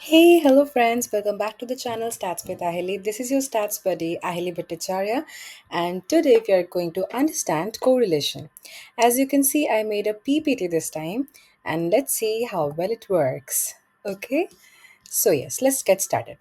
Hey, hello friends, welcome back to the channel Stats with Ahili. This is your stats buddy Ahili Bhattacharya, and today we are going to understand correlation. As you can see, I made a PPT this time, and let's see how well it works. Okay, so yes, let's get started.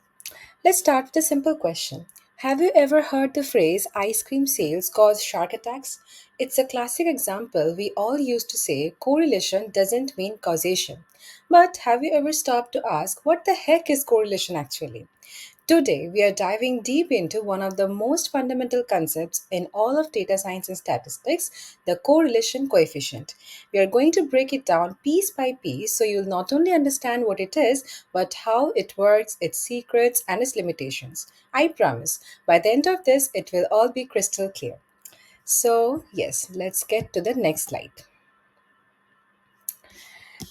Let's start with a simple question. Have you ever heard the phrase ice cream sales cause shark attacks? It's a classic example. We all used to say correlation doesn't mean causation. But have you ever stopped to ask what the heck is correlation actually? Today, we are diving deep into one of the most fundamental concepts in all of data science and statistics, the correlation coefficient. We are going to break it down piece by piece so you'll not only understand what it is, but how it works, its secrets, and its limitations. I promise, by the end of this, it will all be crystal clear. So, yes, let's get to the next slide.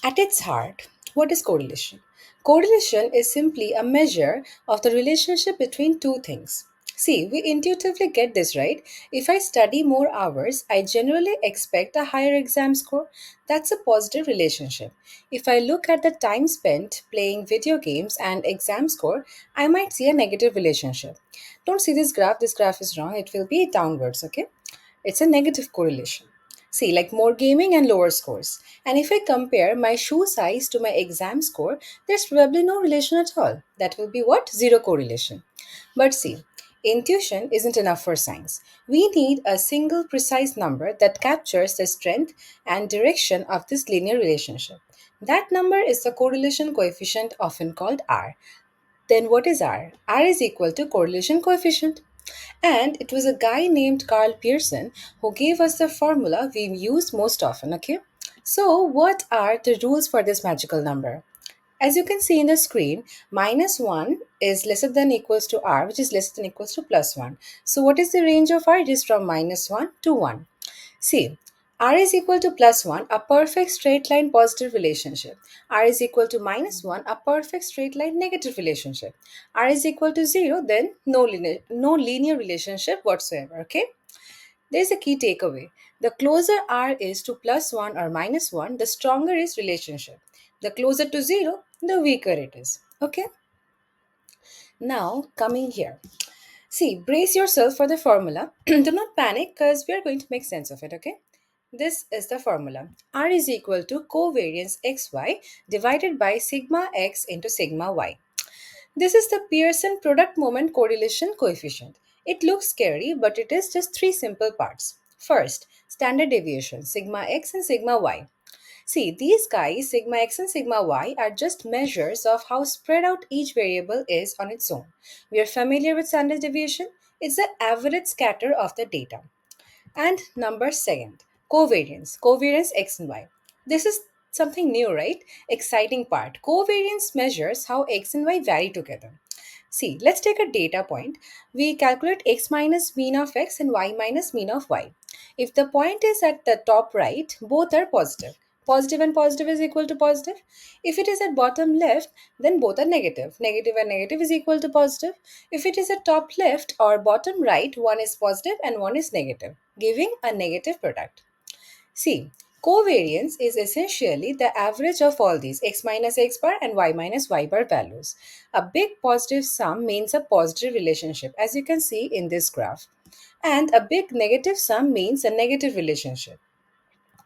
At its heart, what is correlation? Correlation is simply a measure of the relationship between two things. See, we intuitively get this, right? If I study more hours, I generally expect a higher exam score. That's a positive relationship. If I look at the time spent playing video games and exam score, I might see a negative relationship. Don't see this graph is wrong, it will be downwards, okay? It's a negative correlation. See, like more gaming and lower scores. And if I compare my shoe size to my exam score, there's probably no relation at all. That will be what? Zero correlation. But see, intuition isn't enough for science. We need a single precise number that captures the strength and direction of this linear relationship. That number is the correlation coefficient, often called R. Then what is R? R is equal to correlation coefficient. And it was a guy named Carl Pearson who gave us the formula we use most often, okay? So, what are the rules for this magical number? As you can see in the screen, minus 1 is lesser than equals to r, which is lesser than equals to plus 1. So, what is the range of r? It is from minus 1 to 1. See, r is equal to plus 1, a perfect straight line positive relationship. R is equal to minus 1, a perfect straight line negative relationship. R is equal to 0, then no linear relationship whatsoever, okay? There's a key takeaway. The closer r is to plus 1 or minus 1, the stronger is relationship. The closer to 0, the weaker it is, okay? Now, coming here. See, brace yourself for the formula. Do not panic because we are going to make sense of it, okay? This is the formula. R is equal to covariance xy divided by sigma x into sigma y. This is the Pearson product moment correlation coefficient. It looks scary, but it is just three simple parts. First, standard deviation, sigma x and sigma y. See, these guys, sigma x and sigma y, are just measures of how spread out each variable is on its own. We are familiar with standard deviation. It's the average scatter of the data. And number second, covariance. Covariance x and y. This is something new, right? Exciting part. Covariance measures how x and y vary together. See, let's take a data point. We calculate x minus mean of x and y minus mean of y. If the point is at the top right, both are positive. Positive and positive is equal to positive. If it is at bottom left, then both are negative. Negative and negative is equal to positive. If it is at top left or bottom right, one is positive and one is negative, giving a negative product. See, covariance is essentially the average of all these x minus x bar and y minus y bar values. A big positive sum means a positive relationship, as you can see in this graph. And a big negative sum means a negative relationship.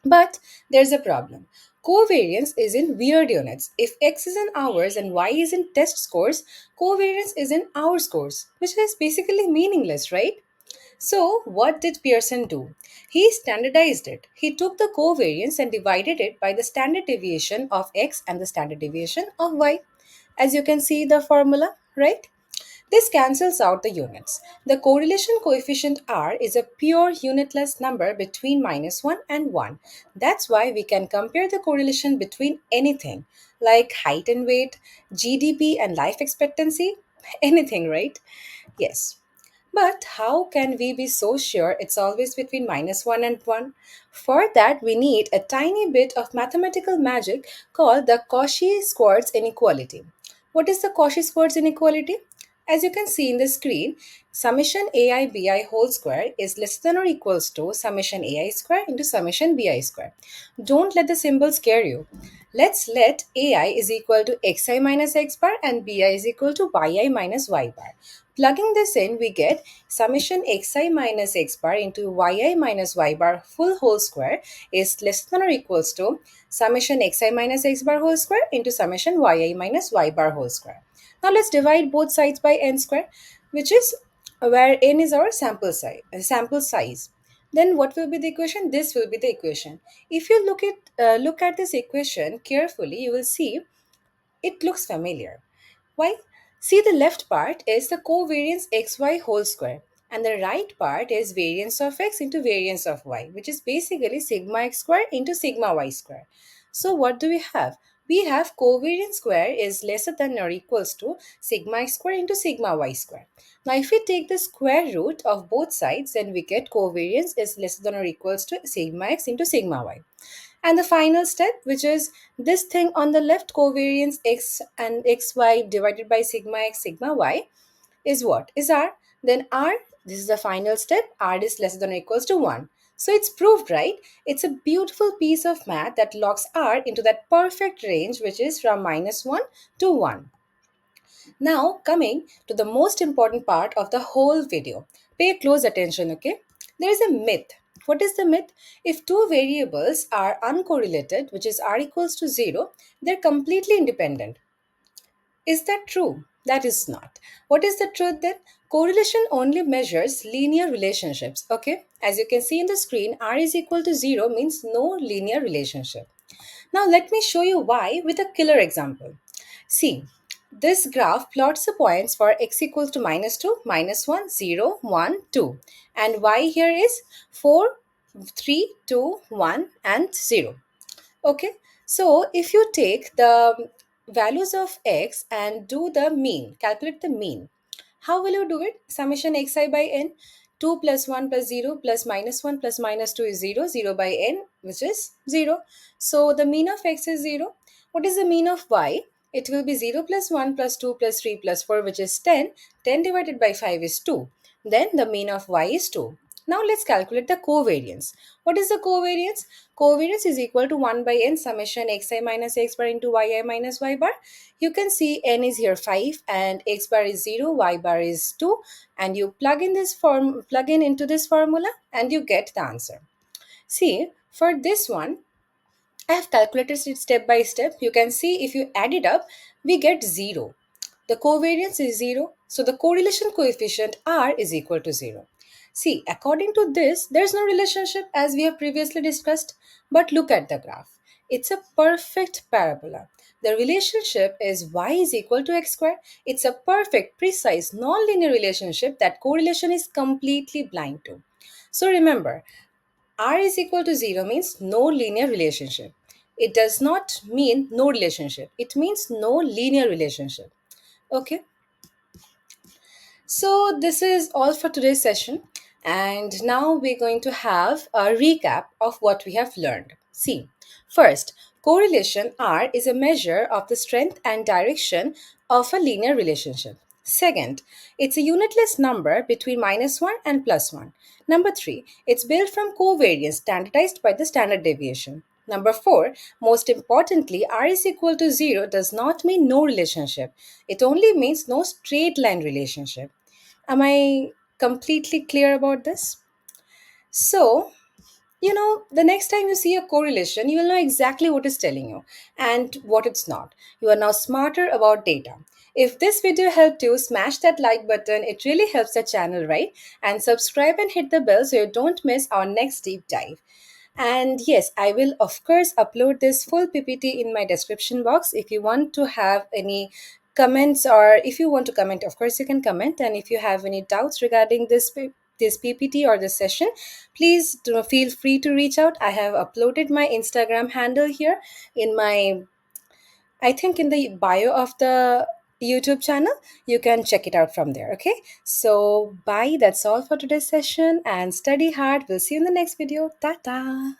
But there's a problem. Covariance is in weird units. If x is in hours and y is in test scores, covariance is in hour scores, which is basically meaningless, right? So, what did Pearson do? He standardized it. He took the covariance and divided it by the standard deviation of x and the standard deviation of y. As you can see the formula, right? This cancels out the units. The correlation coefficient R is a pure unitless number between minus 1 and 1. That's why we can compare the correlation between anything like height and weight, GDP and life expectancy, anything, right? Yes. But how can we be so sure it's always between minus 1 and 1? For that, we need a tiny bit of mathematical magic called the Cauchy-Schwarz Inequality. What is the Cauchy-Schwarz Inequality? As you can see in the screen, summation ai bi whole square is less than or equals to summation ai square into summation bi square. Don't let the symbol scare you. Let's let ai is equal to xi minus x bar and bi is equal to yi minus y bar. Plugging this in, we get summation xi minus x bar into yi minus y bar full whole square is less than or equals to summation xi minus x bar whole square into summation yi minus y bar whole square. Now let's divide both sides by n square, which is where n is our sample size. Then what will be the equation? This will be the equation. If you look at this equation carefully, you will see it looks familiar. Why? See, the left part is the covariance xy whole square, and the right part is variance of x into variance of y, which is basically sigma x square into sigma y square. So what do we have? We have covariance square is lesser than or equals to sigma x square into sigma y square. Now, if we take the square root of both sides, then we get covariance is lesser than or equals to sigma x into sigma y. And the final step, which is this thing on the left, covariance x and xy divided by sigma x, sigma y, is what? Is r. Then r, this is the final step, r is less than or equals to 1. So it's proved, right? It's a beautiful piece of math that locks r into that perfect range, which is from -1 to 1. Now, coming to the most important part of the whole video. Pay close attention, okay? There is a myth. What is the myth? If two variables are uncorrelated, which is r equals to 0, they're completely independent. Is that true? That is not. What is the truth then? Correlation only measures linear relationships, okay? As you can see in the screen, r is equal to 0 means no linear relationship. Now let me show you why with a killer example. See, this graph plots the points for x equals to -2, -1, 0, 1, 2. And y here is 4, 3, 2, 1 and 0. Okay, so if you take the values of x and do the mean, calculate the mean, how will you do it? Summation xi by n, 2 plus 1 plus 0 plus -1 plus -2 is 0, 0 by n, which is 0. So the mean of x is 0. What is the mean of y? It will be 0 plus 1 plus 2 plus 3 plus 4, which is 10. 10 divided by 5 is 2. Then the mean of y is 2. Now let's calculate the covariance. What is the covariance? Covariance is equal to 1 by n summation xi minus x bar into yi minus y bar. You can see n is here 5 and x bar is 0, y bar is 2, and you plug in into this formula and you get the answer. See, for this one, I have calculated it step by step. You can see if you add it up, we get 0. The covariance is 0, so the correlation coefficient R is equal to 0. See, according to this, there's no relationship as we have previously discussed, but look at the graph. It's a perfect parabola. The relationship is y is equal to x squared. It's a perfect, precise, non-linear relationship that correlation is completely blind to. So remember, R is equal to 0 means no linear relationship. It does not mean no relationship. It means no linear relationship. Okay. So, this is all for today's session. And now we're going to have a recap of what we have learned. See, first, correlation R is a measure of the strength and direction of a linear relationship. Second, it's a unitless number between -1 and +1. Number three, it's built from covariance standardized by the standard deviation. Number four, most importantly, R is equal to 0 does not mean no relationship. It only means no straight line relationship. Am I completely clear about this? So, the next time you see a correlation, you will know exactly what it's telling you and what it's not. You are now smarter about data. If this video helped you, smash that like button. It really helps the channel, right? And subscribe and hit the bell so you don't miss our next deep dive. And yes, I will of course upload this full PPT in my description box. If you want to have any comments or if you want to comment, of course you can comment. And if you have any doubts regarding this PPT or this session, please feel free to reach out. I have uploaded my Instagram handle here in my, I think in the bio of the YouTube channel. You can check it out from there. Okay. So bye. That's all for today's session and study hard. We'll see you in the next video. Ta-ta.